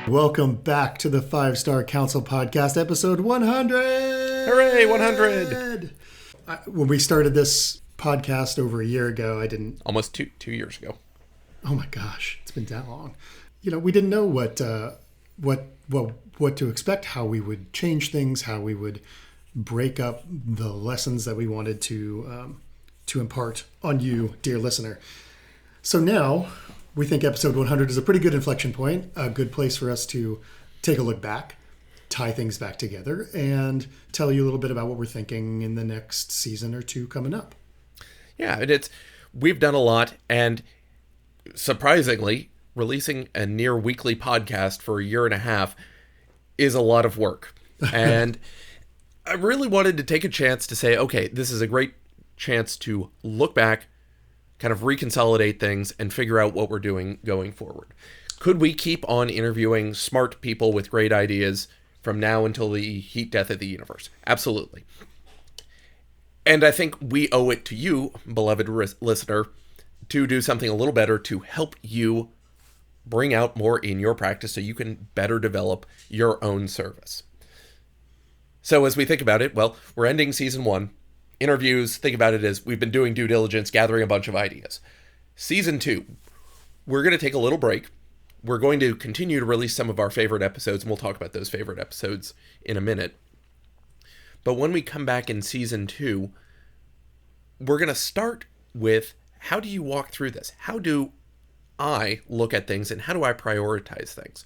Welcome back to the 5-Star Council Podcast, episode 100! Hooray, 100! When we started this podcast over a year ago, I didn't... Almost two years ago. Oh my gosh, it's been that long. We didn't know what to expect, how we would change things, how we would break up the lessons that we wanted to impart on you, dear listener. So now... we think episode 100 is a pretty good inflection point, a good place for us to take a look back, tie things back together, and tell you a little bit about what we're thinking in the next season or two coming up. Yeah, we've done a lot, and surprisingly, releasing a near weekly podcast for a year and a half is a lot of work. And I really wanted to take a chance to say, okay, this is a great chance to look back, kind of reconsolidate things and figure out what we're doing going forward. Could we keep on interviewing smart people with great ideas from now until the heat death of the universe? Absolutely. And I think we owe it to you, beloved listener, to do something a little better to help you bring out more in your practice so you can better develop your own service. So as we think about it, well, we're ending season 1. Interviews, think about it as we've been doing due diligence, gathering a bunch of ideas. Season 2, we're going to take a little break. We're going to continue to release some of our favorite episodes, and we'll talk about those favorite episodes in a minute. But when we come back in season 2, we're going to start with, how do you walk through this? How do I look at things, and how do I prioritize things?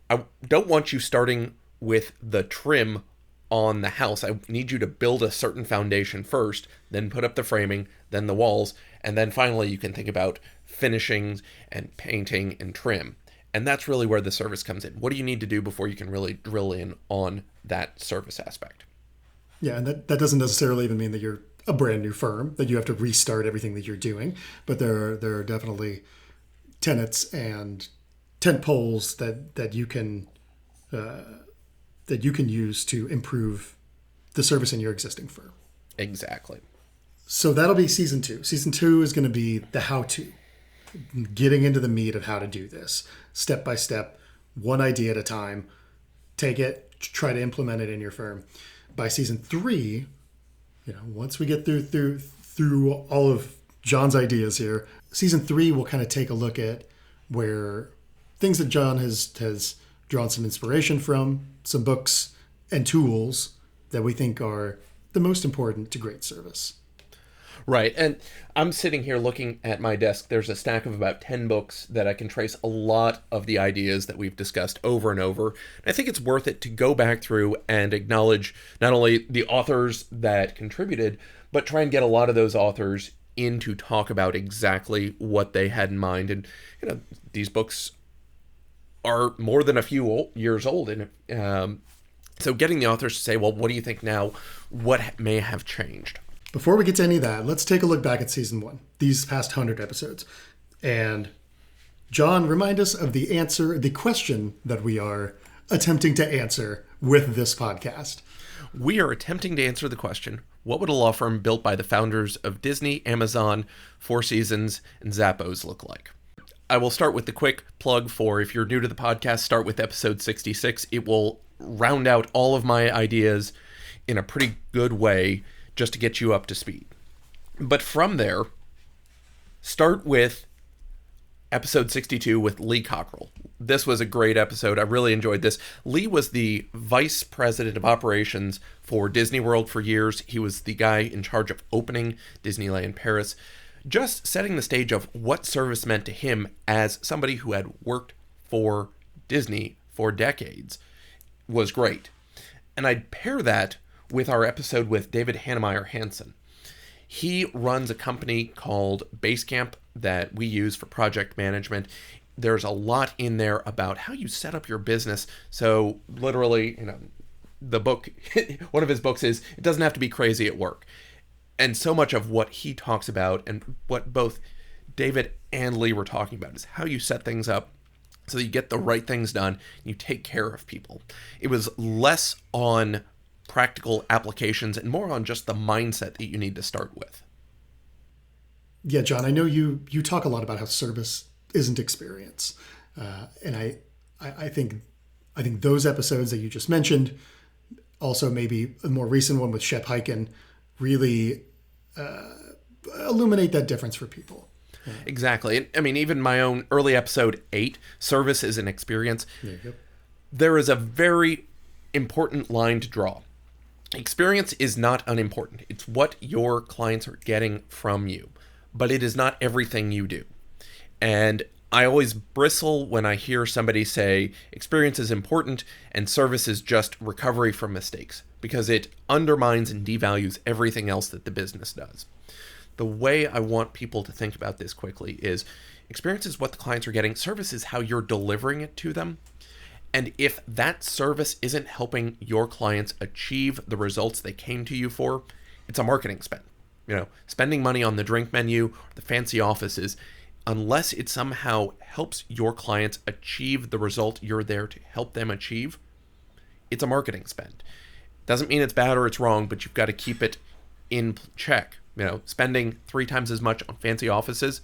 I don't want you starting with the trim on the house. I need you to build a certain foundation first, then put up the framing, then the walls, and then finally you can think about finishings and painting and trim. And that's really where the service comes in. What do you need to do before you can really drill in on that service aspect? Yeah, and that doesn't necessarily even mean that you're a brand new firm, that you have to restart everything that you're doing, but there are definitely tenets and tent poles that you can use to improve the service in your existing firm. Exactly. So that'll be season 2. Season 2 is going to be the how-to, getting into the meat of how to do this, step by step, one idea at a time. Take it, try to implement it in your firm. By season 3, once we get through all of John's ideas here, season 3 will kind of take a look at where things that John has drawn some inspiration from, some books and tools that we think are the most important to great service. Right. And I'm sitting here looking at my desk. There's a stack of about 10 books that I can trace a lot of the ideas that we've discussed over and over. And I think it's worth it to go back through and acknowledge not only the authors that contributed, but try and get a lot of those authors in to talk about exactly what they had in mind. And, these books are more than a few years old. And so getting the authors to say, well, what do you think now? What may have changed? Before we get to any of that, let's take a look back at season 1, these past 100 episodes. And John, remind us of the question that we are attempting to answer with this podcast. We are attempting to answer the question, what would a law firm built by the founders of Disney, Amazon, Four Seasons, and Zappos look like? I will start with the quick plug for, if you're new to the podcast, start with episode 66. It will round out all of my ideas in a pretty good way just to get you up to speed. But from there, start with episode 62 with Lee Cockrell. This was a great episode. I really enjoyed this. Lee was the vice president of operations for Disney World for years. He was the guy in charge of opening Disneyland Paris. Just setting the stage of what service meant to him as somebody who had worked for Disney for decades was great. And I'd pair that with our episode with David Hannemeyer Hansen. He runs a company called Basecamp that we use for project management. There's a lot in there about how you set up your business. So literally, the book, one of his books is, it doesn't have to be crazy at work. And so much of what he talks about and what both David and Lee were talking about is how you set things up so that you get the right things done and you take care of people. It was less on practical applications and more on just the mindset that you need to start with. Yeah, John, I know you talk a lot about how service isn't experience. And I think I think those episodes that you just mentioned, also maybe a more recent one with Shep Hyken, really illuminate that difference for people. Exactly. And, I mean, even my own early episode 8, Service is an Experience, There you go. there is a very important line to draw. Experience is not unimportant. It's what your clients are getting from you, but it is not everything you do. And I always bristle when I hear somebody say experience is important and service is just recovery from mistakes, because it undermines and devalues everything else that the business does. The way I want people to think about this quickly is experience is what the clients are getting. Service is how you're delivering it to them. And if that service isn't helping your clients achieve the results they came to you for, it's a marketing spend. Spending money on the drink menu, or the fancy offices, unless it somehow helps your clients achieve the result you're there to help them achieve, it's a marketing spend. Doesn't mean it's bad or it's wrong, but you've got to keep it in check. Spending 3 times as much on fancy offices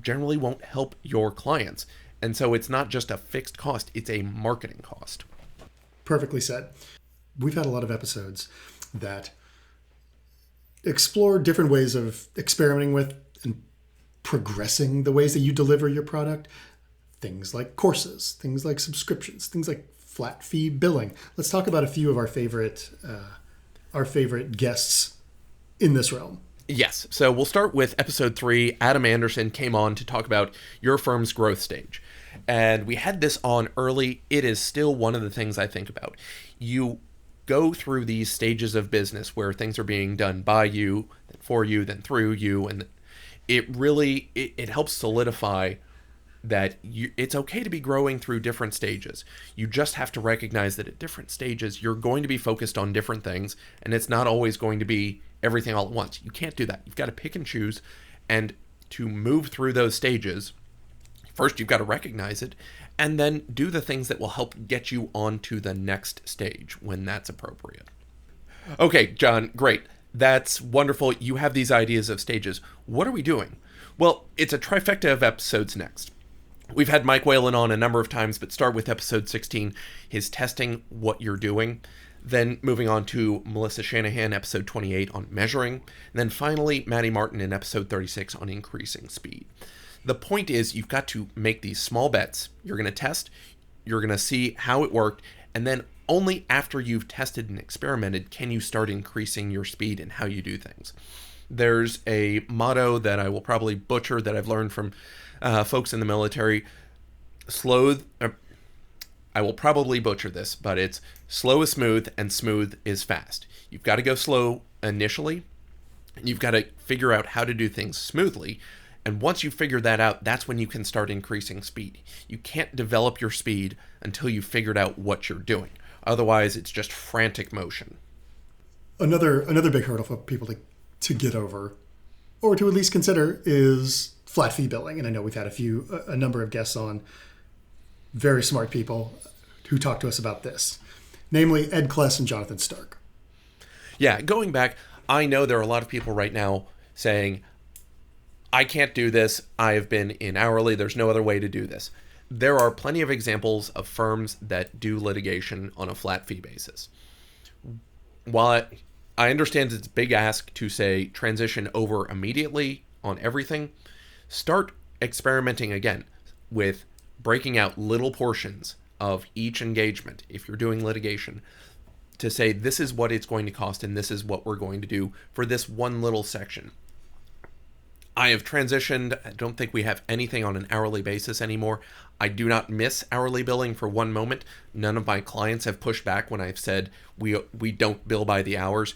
generally won't help your clients. And so it's not just a fixed cost, it's a marketing cost. Perfectly said. We've had a lot of episodes that explore different ways of experimenting with and progressing the ways that you deliver your product. Things like courses, things like subscriptions, things like flat fee billing. Let's talk about a few of our favorite guests in this realm. Yes. So we'll start with episode 3. Adam Anderson came on to talk about your firm's growth stage. And we had this on early. It is still one of the things I think about. You go through these stages of business where things are being done by you, then for you, then through you. And it really, it helps solidify that it's okay to be growing through different stages. You just have to recognize that at different stages, you're going to be focused on different things, and it's not always going to be everything all at once. You can't do that. You've got to pick and choose, and to move through those stages, first you've got to recognize it, and then do the things that will help get you on to the next stage when that's appropriate. Okay, John, great. That's wonderful. You have these ideas of stages. What are we doing? Well, it's a trifecta of episodes next. We've had Mike Whalen on a number of times, but start with episode 16, his testing what you're doing. Then moving on to Melissa Shanahan, episode 28 on measuring. And then finally, Maddie Martin in episode 36 on increasing speed. The point is you've got to make these small bets. You're going to test, you're going to see how it worked, and then only after you've tested and experimented can you start increasing your speed and how you do things. There's a motto that I will probably butcher that I've learned from folks in the military. I will probably butcher this, but it's slow is smooth and smooth is fast. You've got to go slow initially, and you've got to figure out how to do things smoothly. And once you figure that out, that's when you can start increasing speed. You can't develop your speed until you've figured out what you're doing. Otherwise, it's just frantic motion. Another big hurdle for people to get over, or to at least consider, is flat fee billing. And I know we've had a number of guests on, very smart people who talk to us about this, namely Ed Kless and Jonathan Stark. Yeah, going back, I know there are a lot of people right now saying, I can't do this. I have been in hourly. There's no other way to do this. There are plenty of examples of firms that do litigation on a flat fee basis. While I understand it's a big ask to say transition over immediately on everything, start experimenting again with breaking out little portions of each engagement if you're doing litigation to say this is what it's going to cost and this is what we're going to do for this one little section. I have transitioned. I don't think we have anything on an hourly basis anymore. I do not miss hourly billing for one moment. None of my clients have pushed back when I've said we don't bill by the hours.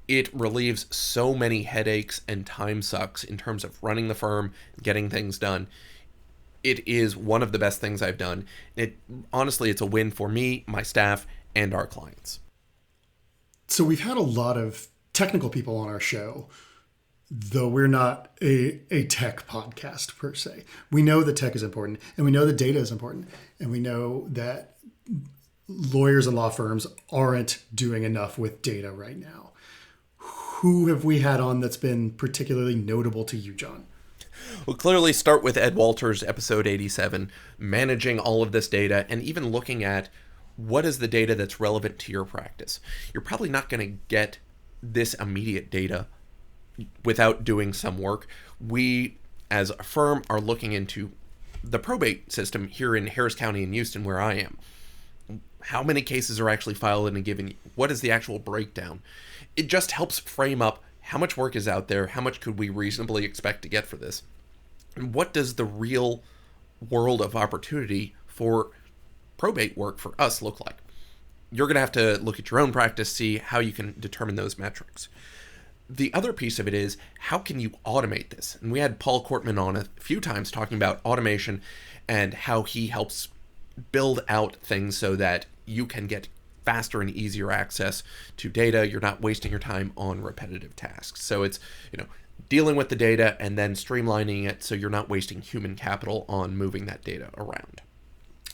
It relieves so many headaches and time sucks in terms of running the firm, getting things done. It is one of the best things I've done. Honestly, it's a win for me, my staff, and our clients. So we've had a lot of technical people on our show, though we're not a tech podcast per se. We know that tech is important, and we know that data is important, and we know that lawyers and law firms aren't doing enough with data right now. Who have we had on that's been particularly notable to you, John? We'll clearly start with Ed Walters, episode 87, managing all of this data and even looking at what is the data that's relevant to your practice. You're probably not going to get this immediate data without doing some work. We, as a firm, are looking into the probate system here in Harris County in Houston, where I am. How many cases are actually filed in a given year? What is the actual breakdown? It just helps frame up how much work is out there, how much could we reasonably expect to get for this, and what does the real world of opportunity for probate work for us look like. You're going to have to look at your own practice, see how you can determine those metrics. The other piece of it is, how can you automate this? And we had Paul Cortman on a few times talking about automation and how he helps build out things so that you can get faster and easier access to data. You're not wasting your time on repetitive tasks. So it's, dealing with the data and then streamlining it so you're not wasting human capital on moving that data around.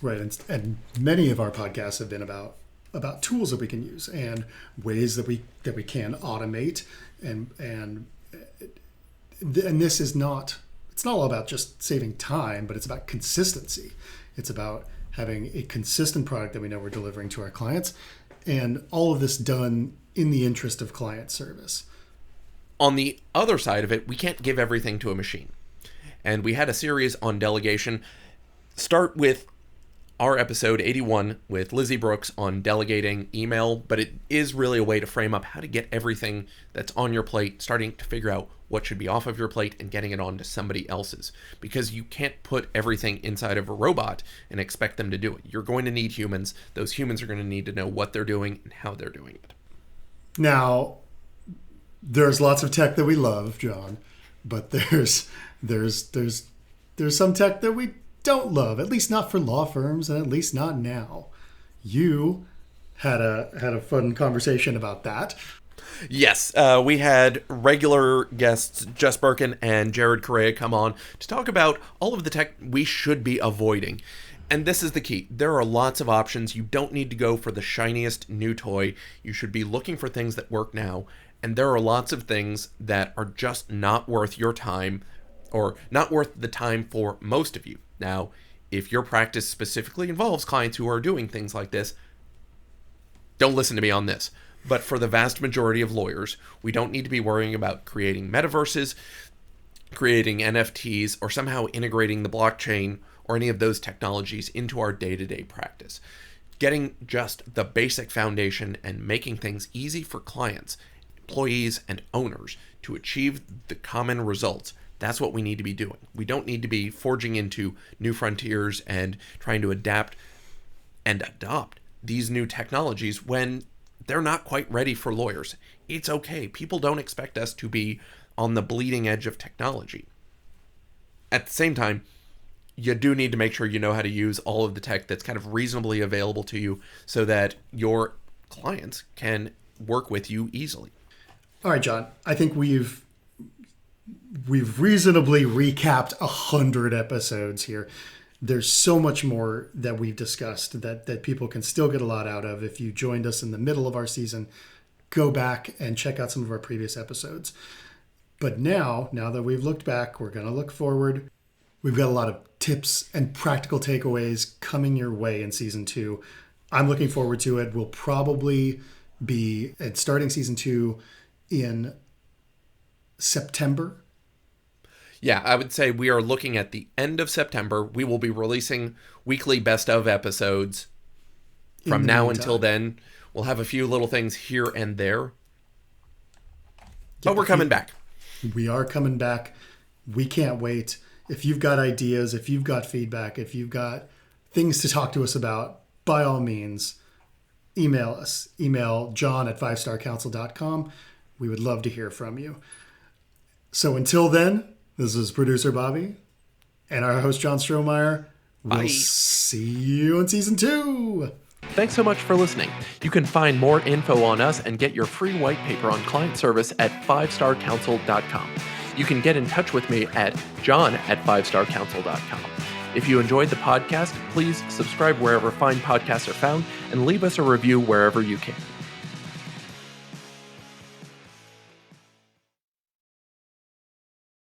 Right, and many of our podcasts have been about tools that we can use and ways that we can automate, and this is not, it's not all about just saving time, but it's about consistency. It's about having a consistent product that we know we're delivering to our clients, and all of this done in the interest of client service. On the other side of it, we can't give everything to a machine. And we had a series on delegation. Start with our episode 81 with Lizzie Brooks on delegating email, but it is really a way to frame up how to get everything that's on your plate, starting to figure out what should be off of your plate and getting it on to somebody else's, because you can't put everything inside of a robot and expect them to do it. You're going to need humans. Those humans are going to need to know what they're doing and how they're doing it. Now, there's lots of tech that we love, John, but there's some tech that we don't love, at least not for law firms, and at least not now. You had a fun conversation about that. Yes, we had regular guests Jess Birkin and Jared Correa come on to talk about all of the tech we should be avoiding. And this is the key. There are lots of options. You don't need to go for the shiniest new toy. You should be looking for things that work now. And there are lots of things that are just not worth your time, or not worth the time for most of you. Now, if your practice specifically involves clients who are doing things like this, don't listen to me on this. But for the vast majority of lawyers, we don't need to be worrying about creating metaverses, creating NFTs, or somehow integrating the blockchain or any of those technologies into our day-to-day practice. Getting just the basic foundation and making things easy for clients, employees, and owners to achieve the common results. That's what we need to be doing. We don't need to be forging into new frontiers and trying to adapt and adopt these new technologies when they're not quite ready for lawyers. It's okay. People don't expect us to be on the bleeding edge of technology. At the same time, you do need to make sure you know how to use all of the tech that's kind of reasonably available to you so that your clients can work with you easily. All right, John, I think we've reasonably recapped 100 episodes here. There's so much more that we've discussed that people can still get a lot out of. If you joined us in the middle of our season, go back and check out some of our previous episodes. But now that we've looked back, we're going to look forward. We've got a lot of tips and practical takeaways coming your way in season 2. I'm looking forward to it. We'll probably be starting season 2 in September. Yeah, I would say we are looking at the end of September. We will be releasing weekly best of episodes from now until then. We'll have a few little things here and there. But we're coming back. We are coming back. We can't wait. If you've got ideas, if you've got feedback, if you've got things to talk to us about, by all means, email us. Email john@fivestarcounsel.com. We would love to hear from you. So until then, this is producer Bobby and our host John Strohmeyer. We'll see you in season 2. Thanks so much for listening. You can find more info on us and get your free white paper on client service at fivestarcounsel.com. You can get in touch with me at john@fivestarcounsel.com. If you enjoyed the podcast, please subscribe wherever fine podcasts are found and leave us a review wherever you can.